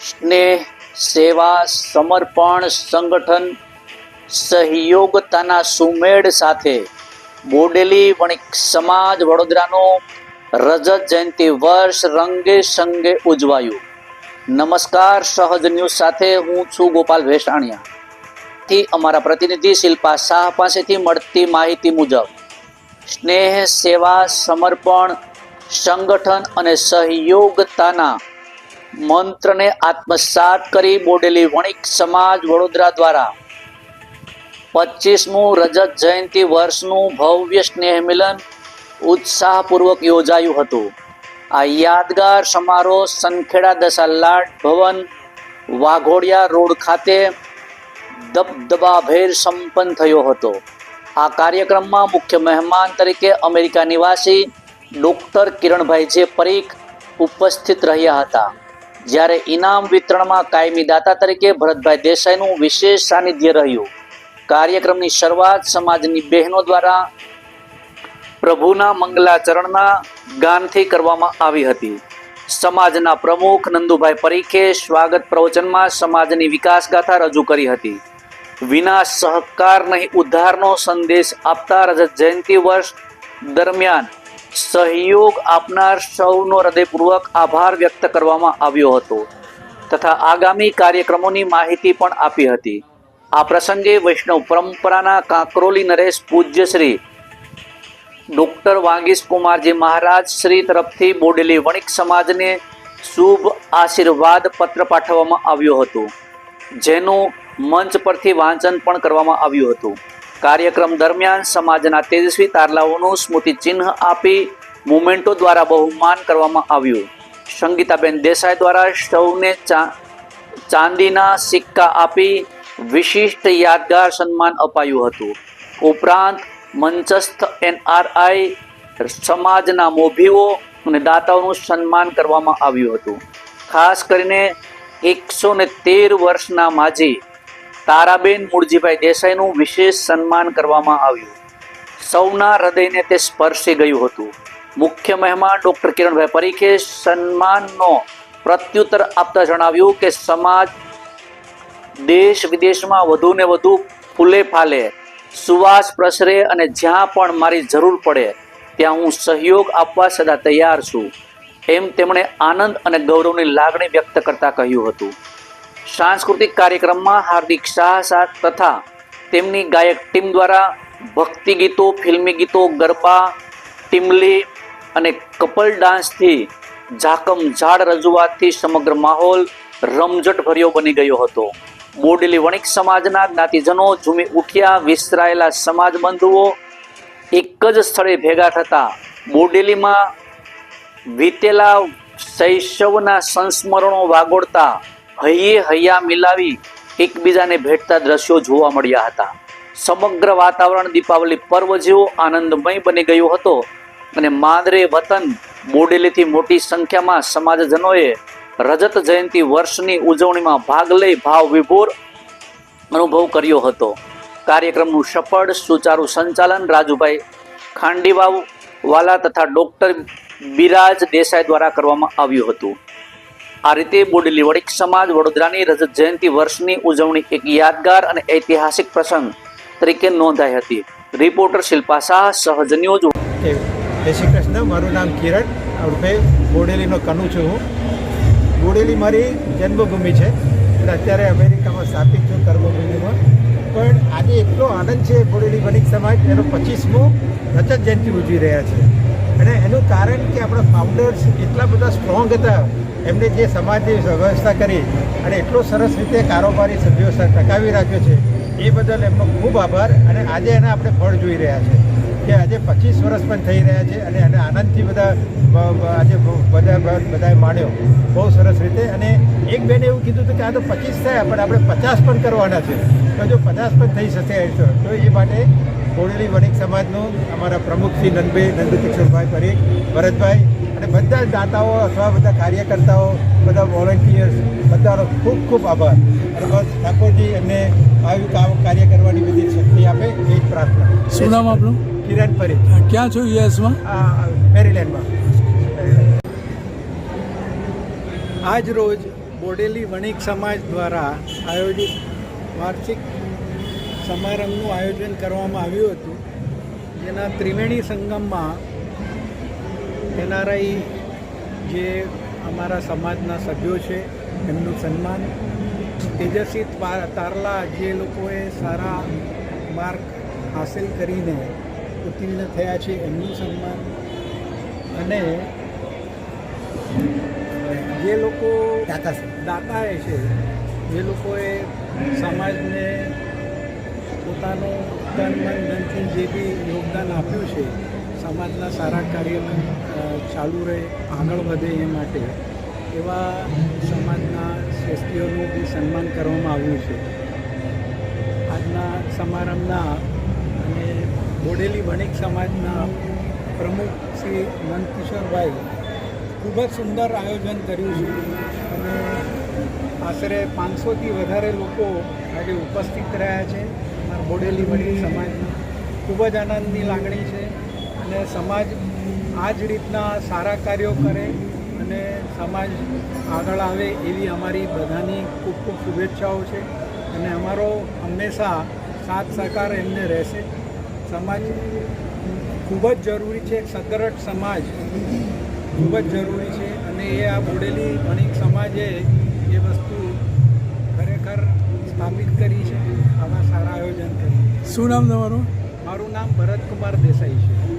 સ્નેહ, સેવા, સમર્પણ, સંગઠન, સહયોગતાના સુમેળ સાથે બોડેલી વણિક સમાજ વડોદરાનો રજત જયંતિ વર્ષ રંગે સંગે ઉજવાયું. નમસ્કાર, સહજ ન્યૂઝ સાથે હું છું ગોપાલ ભેસાણીયા. થી અમારા પ્રતિનિધિ શિલ્પા શાહ પાસેથી મળતી માહિતી મુજબ સ્નેહ, સેવા, સમર્પણ, સંગઠન અને સહયોગતાના મંત્રને આત્મસાત કરી બોડેલી વણિક સમાજ વડોદરા દ્વારા 25મું રજત જયંતિ વર્ષનું ભવ્ય સ્નેહ મિલન ઉત્સાહપૂર્વક યોજાયું હતું. આ યાદગાર સમારોહ સનખેડા દસાલાડ ભવન, વાઘોડિયા રોડ ખાતે દબદબાભેર સંપન્ન થયો હતો. આ કાર્યક્રમમાં મુખ્ય મહેમાન તરીકે અમેરિકા નિવાસી ડોક્ટર કિરણભાઈ જે પરીખ ઉપસ્થિત રહ્યા હતા, જ્યારે ઇનામ વિતરણમાં કાયમી દાતા તરીકે ભરતભાઈ દેસાઈનું વિશેષ સાનિધ્ય રહ્યું. કાર્યક્રમની શરૂઆત સમાજની બહેનો દ્વારા પ્રભુના મંગલાચરણના ગાનથી કરવામાં આવી હતી. સમાજના પ્રમુખ નંદુભાઈ પરીખે સ્વાગત પ્રવચનમાં સમાજની વિકાસ ગાથા રજૂ કરી હતી. વિનાશ સહકાર નહીં ઉદ્ધારનો સંદેશ આપતા રજત જયંતિ વર્ષ દરમિયાન સહયોગ આપનાર સૌનો હૃદયપૂર્વક આભાર વ્યક્ત કરવામાં આવ્યો હતો તથા આગામી કાર્યક્રમોની માહિતી પણ આપી હતી. આ પ્રસંગે વૈષ્ણવ પરંપરાના કાંકરોલી નરેશ પૂજ્ય શ્રી ડોક્ટર વાગીશ કુમારજી મહારાજ શ્રી તરફથી બોડેલી વણિક સમાજને શુભ આશીર્વાદ પત્ર પાઠવવામાં આવ્યો હતો, જેનું મંચ પરથી વાંચન પણ કરવામાં આવ્યું હતું. કાર્યક્રમ દરમિયાન સમાજના તેજસ્વી તારલાઓનું સ્મૃતિ ચિહ્ન આપી મુમેન્ટો દ્વારા બહુમાન કરવામાં આવ્યું. સંગીતાબેન દેસાઈ દ્વારા સૌને ચાંદીના સિક્કા આપી વિશિષ્ટ યાદગાર સન્માન અપાયું હતું. ઉપરાંત મંચસ્થ NRI સમાજના મોભીઓ અને દાતાઓનું સન્માન કરવામાં આવ્યું હતું. ખાસ કરીને 113 વર્ષના માજી તારાબેન મૂળજીભાઈ દેસાઈનું વિશેષ સન્માન કરવામાં આવ્યું. સૌના હૃદયને તે સ્પર્શી ગયું હતું. મુખ્ય મહેમાન ડોક્ટર કિરણભાઈ પરીખે સન્માનનો પ્રત્યુત્તર આપતા જણાવ્યું કે સમાજ દેશ વિદેશમાં વધુને વધુ ફૂલે ફાલે, સુવાસ પ્રસરે અને જ્યાં પણ મારી જરૂર પડે ત્યાં હું સહયોગ આપવા સદા તૈયાર છું, એમ તેમણે આનંદ અને ગૌરવની લાગણી વ્યક્ત કરતા કહ્યું હતું. સાંસ્કૃતિક કાર્યક્રમમાં હાર્દિક શાહ તથા તેમની ગાયક ટીમ દ્વારા ભક્તિ ગીતો, ફિલ્મી ગીતો, ગરબા, ટીમલી અને કપલ ડાન્સથી ઝાકમઝાળ રજૂઆતથી સમગ્ર માહોલ રમઝટ ભર્યો બની ગયો હતો. બોડેલી વણિક સમાજના જ્ઞાતિજનો ઝૂમી ઉઠ્યા. વિસરાયેલા સમાજ બંધુઓ એક જ સ્થળે ભેગા થતા બોડેલીમાં વીતેલા શૈશવના સંસ્મરણો વાગોળતા હૈયે હૈયા મિલાવી એકબીજાને ભેટતા દ્રશ્યો જોવા મળ્યા હતા. સમગ્ર વાતાવરણ દીપાવલી પર્વ જેવો આનંદમય બની ગયો હતો અને માદરે વતન બોડેલીથી મોટી સંખ્યામાં સમાજજનોએ રજત જયંતિ વર્ષની ઉજવણીમાં ભાગ લઈ ભાવ વિભોર અનુભવ કર્યો હતો. કાર્યક્રમનું સફળ સુચારુ સંચાલન રાજુભાઈ ખાંડીવાલા તથા ડોક્ટર બિરાજ દેસાઈ દ્વારા કરવામાં આવ્યું હતું. આ રીતે બોડેલી વણિક સમાજ વડોદરાની રજત જયંતિ વર્ષની ઉજવણી એક યાદગાર અને ઐતિહાસિક પ્રસંગ તરીકે નોંધાઈ હતી. રિપોર્ટર શિલ્પા શાહ, સહજ ન્યૂઝ. જય શ્રી કૃષ્ણ. મારું નામ કિરણ ઉર્ફે બોડેલીનો કનુ છું. હું બોડેલી મારી જન્મભૂમિ છે અને અત્યારે અમેરિકામાં સ્થાપિત છું કર્મભૂમિમાં. પણ આજે એટલો આનંદ છે બોડેલી વણિક સમાજ એનો 25મો રજત જયંતિ ઉજવી રહ્યા છે. અને એનું કારણ કે આપણા ફાઉન્ડર્સ એટલા બધા સ્ટ્રોંગ હતા, એમને જે સમાજની વ્યવસ્થા કરી અને એટલો સરસ રીતે કારોબારી વ્યવસ્થા ટકાવી રાખ્યો છે, એ બદલ એમનો ખૂબ આભાર. અને આજે એના આપણે ફળ જોઈ રહ્યા છે કે આજે 25 વર્ષ પણ થઈ રહ્યા છે અને એને આનંદથી બધા આજે બધાએ માણ્યો બહુ સરસ રીતે. અને એક બેને એવું કીધું હતું કે આ તો 25 થયા પણ આપણે 50 પણ કરવાના છે, તો જો 50 પણ થઈ શકે તો એ માટે બોડેલી વણિક સમાજનું અમારા પ્રમુખ શ્રી નંદકિશોરભાઈ પરીખ, ભરતભાઈ અને બધા જ દાતાઓ અથવા બધા કાર્યકર્તાઓ, બધા વોલન્ટિયર્સ, બધાનો ખૂબ ખૂબ આભાર. અને બસ ઠાકોરજી એમને આવ્યું કાર્ય કરવાની બધી શક્તિ આપે એ જ પ્રાર્થના. શું નામ આપનું? કિરણ પરીખ. ક્યાં છો? યુએસમાં? મેરીલેન્ડમાં. આજ રોજ બોડેલી વણિક સમાજ દ્વારા આયોજિત વાર્ષિક સમારંભનું આયોજન કરવામાં આવ્યું હતું, જેના ત્રિવેણી સંગમમાં એનઆરઆઈ જે અમારા સમાજના સભ્યો છે એમનું સન્માન, તેજસ્વી તારલા જે લોકોએ સારા માર્ક હાંસિલ કરીને ઉત્તીર્ણ થયા છે એમનું સન્માન, અને જે લોકો દાતાએ છે, જે લોકોએ સમાજને પોતાનું તન મન ધનથી જે બી યોગદાન આપ્યું છે, સમાજના સારા કાર્ય ચાલુ રહે, આગળ વધે એ માટે, એવા સમાજના શ્રેષ્ઠીઓનું બી સન્માન કરવામાં આવ્યું છે. આજના સમારંભના અને બોડેલી વણિક સમાજના પ્રમુખ શ્રી નંદકિશોરભાઈ ખૂબ જ સુંદર આયોજન કર્યું છે, અને આશરે 500થી વધારે લોકો આજે ઉપસ્થિત રહ્યા છે. અમારા બોડેલી વણિક સમાજના ખૂબ જ આનંદની લાગણી છે, અને સમાજ આ જ રીતના સારા કાર્યો કરે અને સમાજ આગળ આવે એવી અમારી બધાની ખૂબ ખૂબ શુભેચ્છાઓ છે, અને અમારો હંમેશા સાથ સહકાર એમને રહેશે. સમાજ ખૂબ જ જરૂરી છે, એક સદ્ધર સમાજ ખૂબ જ જરૂરી છે, અને એ આ બોડેલી વણિક સમાજે એ વસ્તુ ખરેખર સ્થાપિત કરી છે, આવા સારા આયોજન કરી. શું નામ તમારું? મારું નામ ભરતકુમાર દેસાઈ છે.